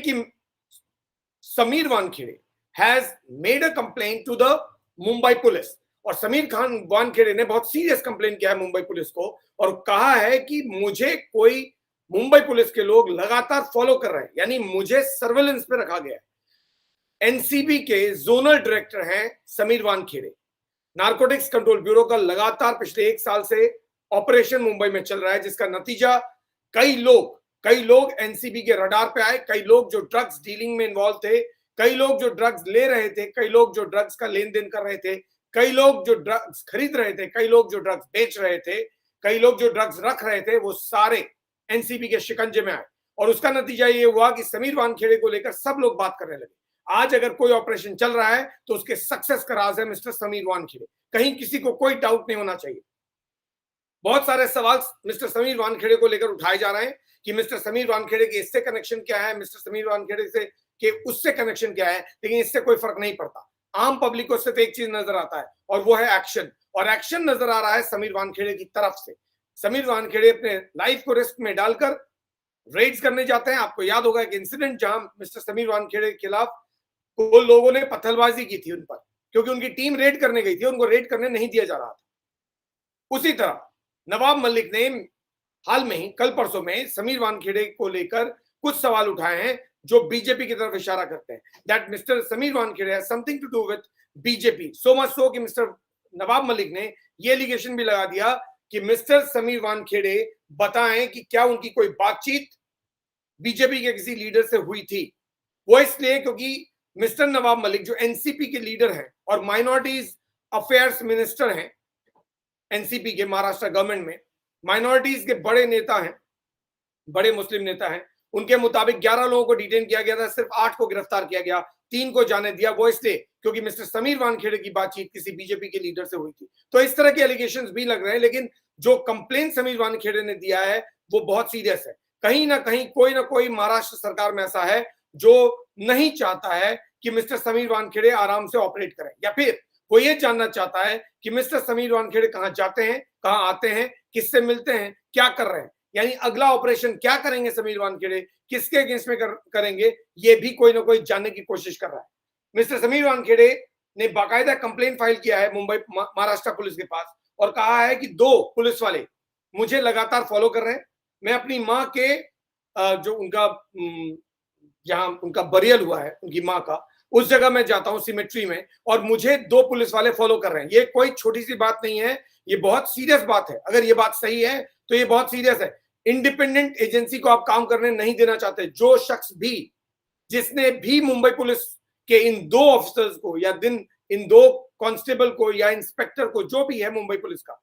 कि Sameer Wankhede has made a complaint to the Mumbai police, और समीर खान वानखेड़े ने बहुत सीरियस कंप्लेंट किया है मुंबई पुलिस को और कहा है कि मुझे कोई मुंबई पुलिस के लोग लगातार फॉलो कर रहे हैं, यानी मुझे सर्वेलेंस पे रखा गया है। एनसीबी के जोनल डायरेक्टर हैं Sameer Wankhede. Narcotics control bureau का लगातार पिछले 1 साल से ऑपरेशन मुंबई में चल रहा है, जिसका नतीजा कई लोग एनसीबी के रडार पे आए, कई लोग जो ड्रग्स डीलिंग में इन्वॉल्व थे, कई लोग जो ड्रग्स ले रहे थे, कई लोग जो ड्रग्स का लेन देन कर रहे थे, कई लोग जो ड्रग्स खरीद रहे थे, कई लोग जो ड्रग्स बेच रहे थे, कई लोग जो ड्रग्स रख रहे थे, वो सारे एनसीबी के शिकंजे में आए। और उसका नतीजा ये हुआ कि समीर वानखेड़े को लेकर सब लोग बात करने लगे। आज अगर कोई ऑपरेशन चल रहा है तो उसके सक्सेस का राज है मिस्टर समीर वानखेड़े। कहीं किसी को कोई डाउट नहीं होना चाहिए। बहुत सारे सवाल मिस्टर समीर वानखेड़े को लेकर उठाए जा रहे हैं कि मिस्टर समीर वानखेड़े के इससे कनेक्शन क्या है, मिस्टर समीर वानखेड़े से के उससे कनेक्शन क्या है, लेकिन इससे कोई फर्क नहीं पड़ता। आम पब्लिक को सिर्फ एक चीज नजर आता है और वो है एक्शन, और एक्शन नजर आ रहा है समीर वानखेड़े की तरफ से। समीर वानखेड़े अपने लाइफ को रिस्क में डालकर रेड्स करने जाते हैं। आपको याद होगा एक इंसिडेंट जहां मिस्टर समीर वानखेड़े के खिलाफ वो लोगों ने पत्थरबाजी की थी उन पर, क्योंकि उनकी टीम रेड करने गई थी, उनको रेड करने नहीं दिया जा रहा था। उसी तरह नवाब मलिक ने हाल में ही कल परसों में समीर वानखेड़े को लेकर कुछ सवाल उठाए हैं जो बीजेपी की तरफ इशारा करते हैं, that mister Sameer Wankhede has something to do with BJP. So much so कि मिस्टर नवाब मलिक ने यह एलिगेशन भी लगा दिया कि मिस्टर समीर वानखेड़े बताएं कि क्या उनकी कोई बातचीत बीजेपी के किसी लीडर से हुई थी। वो इसलिए क्योंकि मिस्टर नवाब मलिक जो एनसीपी के लीडर हैं और माइनॉरिटीज अफेयर्स मिनिस्टर हैं एनसीपी के महाराष्ट्र गवर्नमेंट में, माइनॉरिटीज के बड़े नेता हैं, बड़े मुस्लिम नेता हैं। उनके मुताबिक 11 लोगों को डिटेन किया गया था, सिर्फ 8 को गिरफ्तार किया गया, 3 को जाने दिया। वो इसलिए क्योंकि मिस्टर समीर वानखेड़े की बातचीत किसी बीजेपी के लीडर से हुई थी। तो इस तरह के एलिगेशंस भी लग रहे हैं, लेकिन जो कंप्लेंट समीर वानखेड़े ने दिया है वो बहुत सीरियस है। कहीं ना कहीं कोई ना कोई महाराष्ट्र सरकार में ऐसा है जो नहीं चाहता है कि मिस्टर समीर वानखेड़े आराम से ऑपरेट करें, या फिर वो ये जानना चाहता है कि मिस्टर समीर वानखेड़े कहां जाते हैं, कहां आते हैं, किससे मिलते हैं, क्या कर रहे हैं, यानी अगला ऑपरेशन क्या करेंगे समीर वानखेड़े, किसके अगेंस्ट में करेंगे, ये भी कोई ना कोई जानने की कोशिश कर रहा है। मिस्टर समीर वानखेड़े ने बाकायदा कंप्लेंट फाइल किया है मुंबई महाराष्ट्र पुलिस के पास और कहा है कि 2 पुलिस वाले मुझे लगातार फॉलो कर रहे हैं। मैं अपनी माँ के जो उनका जहां उनका बरियल हुआ है उनकी माँ का, उस जगह मैं जाता हूं सिमेट्री में, और मुझे 2 पुलिस वाले फॉलो कर रहे हैं। ये कोई छोटी सी बात नहीं है, ये बहुत सीरियस बात है। अगर ये बात सही है तो ये बहुत सीरियस है। इंडिपेंडेंट एजेंसी को आप काम करने नहीं देना चाहते। जो शख्स भी, जिसने भी मुंबई पुलिस के इन 2 ऑफिसर्स को या इन 2 कांस्टेबल को या इंस्पेक्टर को, जो भी है मुंबई पुलिस का,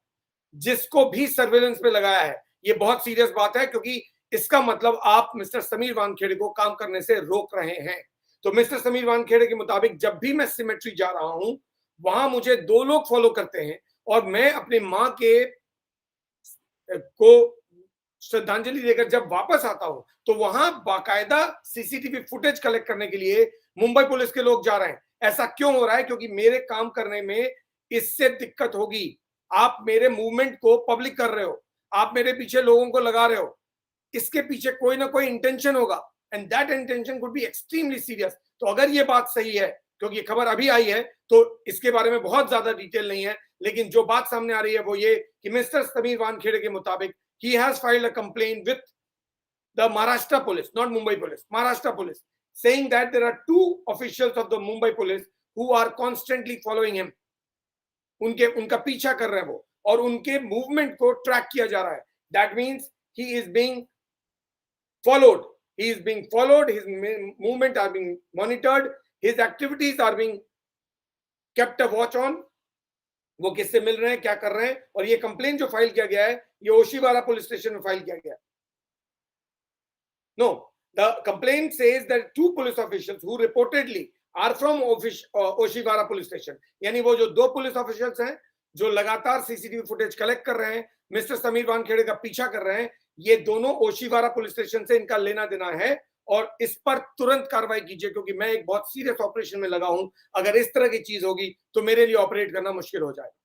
जिसको भी सर्वेलेंस पे लगाया है, ये बहुत सीरियस बात है, क्योंकि इसका मतलब आप मिस्टर समीर वानखेड़े को काम करने से रोक रहे हैं। तो मिस्टर समीर वानखेड़े के मुताबिक जब भी मैं सिमेट्री जा रहा हूं वहां मुझे 2 लोग फॉलो करते हैं, और मैं अपनी मां के को श्रद्धांजलि देकर जब वापस आता हूं तो वहां बाकायदा सीसीटीवी फुटेज कलेक्ट करने के लिए मुंबई पुलिस के लोग जा रहे हैं। ऐसा क्यों हो रहा है? क्योंकि मेरे काम करने में इससे दिक्कत होगी। आप मेरे मूवमेंट को पब्लिक कर रहे हो, आप मेरे पीछे लोगों को लगा रहे हो, इसके पीछे कोई ना कोई इंटेंशन होगा, and that intention could be extremely serious. तो अगर ये बात सही है, क्योंकि खबर अभी आई है तो इसके बारे में बहुत ज्यादा डिटेल नहीं है, लेकिन जो बात सामने आ रही है वो ये कि मिस्टर समीर वानखेड़े के मुताबिक he has filed a complaint with the Maharashtra police, not Mumbai police, Maharashtra police, saying that there are 2 officials of the Mumbai police who are constantly following him. उनका पीछा कर रहे हैं वो, और उनके मूवमेंट को ट्रैक किया जा रहा है। That means he is being followed. He is being followed. His movement are being monitored. His activities are being kept a watch on. वो किससे मिल रहे हैं, क्या कर रहे हैं, और ये कंप्लेंट जो फाइल किया गया है ये ओशीवारा पुलिस स्टेशन में फाइल किया गया है। No, the complaint says that 2 police officials who reportedly are from Oshiwara police station, यानी वो जो 2 पुलिस ऑफिशियल्स हैं जो लगातार सीसीटीवी फुटेज कलेक्ट कर रहे हैं, मिस्टर समीर वानखेड़े का पीछा कर रहे हैं, ये दोनों ओशीवारा पुलिस स्टेशन से इनका लेना देना है, और इस पर तुरंत कार्रवाई कीजिए, क्योंकि मैं एक बहुत सीरियस ऑपरेशन में लगा हूं। अगर इस तरह की चीज होगी तो मेरे लिए ऑपरेट करना मुश्किल हो जाएगा।